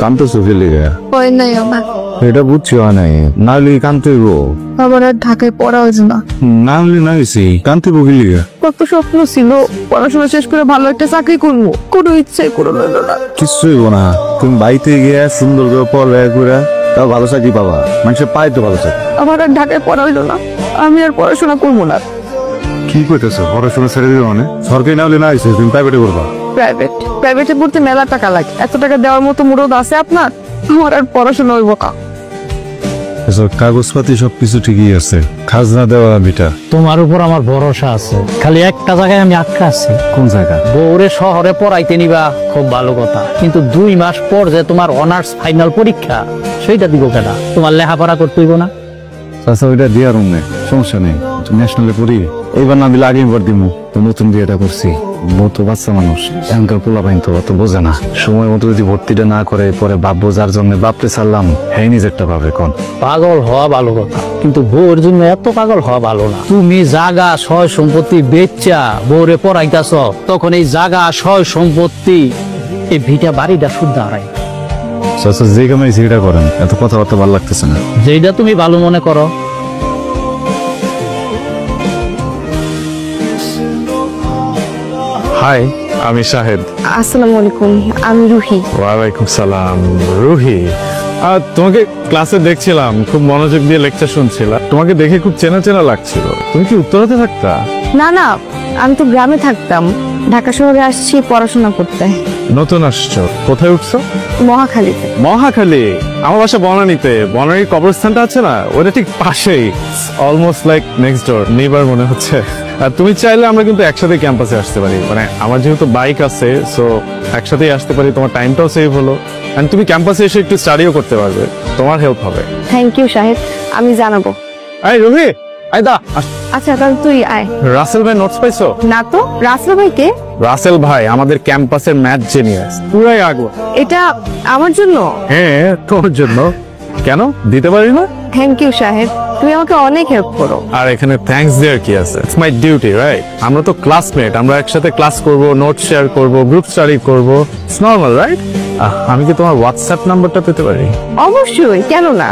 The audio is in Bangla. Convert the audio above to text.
কানতে চোখে লেগে হয় নাই আমার, এটা বুঝছি হয় নাই, না হলে কানতে গো, আবার আর ঢাকায় পড়া হয়েছে না। না হলে না হয়েছি কানতে বকি লেগে। কত স্বপ্ন ছিল পড়াশোনা শেষ করে ভালো একটা চাকরি করবো, কোনো ইচ্ছে করে নিল না। কিছুই হবো না, তুমি বাড়িতে গিয়ে সুন্দর করে পড়ালেখা করে তাও ভালো চাকরি পাবা, মানুষের পায় তো ভালো চাকরি। আমার আর ঢাকায় পড়া হইলো না, আমি আর পড়াশোনা করবো না। কি করতেছো, পড়াশোনা ছেড়ে দিবে মানে? সরকারি না হলে না হয়েছে, তুমি প্রাইভেটে করবা। প্রাইভেটে পড়তে মেলা টাকা লাগে, এত টাকা দেওয়ার মতো মুরদ আছে আপনার? আমার আর পড়াশোনা হইব না। কাগজপাতি সবকিছু ঠিকই আছে, খাজনা দেওয়া বিটা। তোমার উপর আমার ভরসা আছে, খালি একটা জায়গায় আমি আটকা আছি। কোন জায়গা? বউরে শহরে পড়াইতে নিবা খুব ভালো কথা, কিন্তু 2 মাস পর যে তোমার অনার্স ফাইনাল পরীক্ষা, সেইটা দিব কেনা? তোমার লেখাপড়া করতে হইব না? আচ্ছা ওইটা দিয়ার নেই, সমস্যা নেই, ন্যাশনালে পড়ি। এইবার না দিলে আগেই বার দিব। তো নতুন বিয়েটা করছি, বউ তো বাচ্চা মানুষ, এখনকার পোলা পাইন তো অত বোঝে না। সময় মতো যদি ভর্তিটা না করে পরে ভাববো যার জন্য বাপরে ছাড়লাম, হ্যাঁ নিজেরটা পাবে কোন? পাগল হওয়া ভালো কথা, কিন্তু বউর জন্য এত পাগল হওয়া ভালো না। তুমি জাগা সয় সম্পত্তি বেচা বউরে পড়াইতাছ, তখন এই জাগা সয় সম্পত্তি এই ভিটা বাড়িটা শুদ্ধ হারাই। আচ্ছা যে কামাই সেটা করেন, এত কথাবার্তা ভালো লাগতেছে না। যেটা তুমি ভালো মনে করো। হাই, আমি শাহেদ। আসসালামু আলাইকুম, আমি রুহি। ওয়ালাইকুম সালাম। রুহি, তোমাকে ক্লাসে দেখছিলাম, খুব মনোযোগ দিয়ে লেকচার শুনছিলাম। তোমাকে দেখে খুব চেনা চেনা লাগছিল। তুমি কি উত্তরাতে থাকতা? না না, আমি তো গ্রামে থাকতাম, ঢাকা শহরে আসছি পড়াশোনা করতে। নতুন আসছো? কোথায় উঠছো? মহাখালীতে। মহাখালী? আমার বাসা বনানীতে। বনানীর কবরস্থানটা আছে না, ওটা ঠিক পাশেই, অলমোস্ট লাইক নেক্সট ডোর, নেইবার মনে হচ্ছে। আর তুমি চাইলে আমরা কিন্তু একসাথে ক্যাম্পাসে আসতে পারি, মানে আমার যেহেতু বাইক আছে, সো একসাথেই আসতে পারি, তোমার টাইমটাও সেভ হলো, এন্ড তুমি ক্যাম্পাসে এসে একটু স্টাডিও করতে পারবে, তোমার হেল্প হবে। থ্যাংক ইউ সাহেব, আমি জানাবো। এই রুহি, আইদা। আচ্ছা তাহলে তুই আয়। রাসেল ভাই নোটস পাইছো? না তো, রাসেল ভাই কে? রাসেল ভাই আমাদের ক্যাম্পাসের ম্যাথ জিনিয়াস, পুরাই আগো। এটা আমার জন্য? হ্যাঁ তোমার জন্য। কেন দিতে পারি না? থ্যাংক ইউ সাহেব, তুমি আমাকে অনেক হেল্প করো। আর এখানে থ্যাঙ্কস দেওয়ার কি আছে? It's my duty, right? আমরা তো ক্লাসমেট, আমরা একসাথে ক্লাস করব, নোট শেয়ার করব, গ্রুপ স্টাডি করব, ইটস নরমাল, রাইট? আমি কি তোমার হোয়াটসঅ্যাপ নাম্বারটা পেতে পারি? অবশ্যই, কেন না।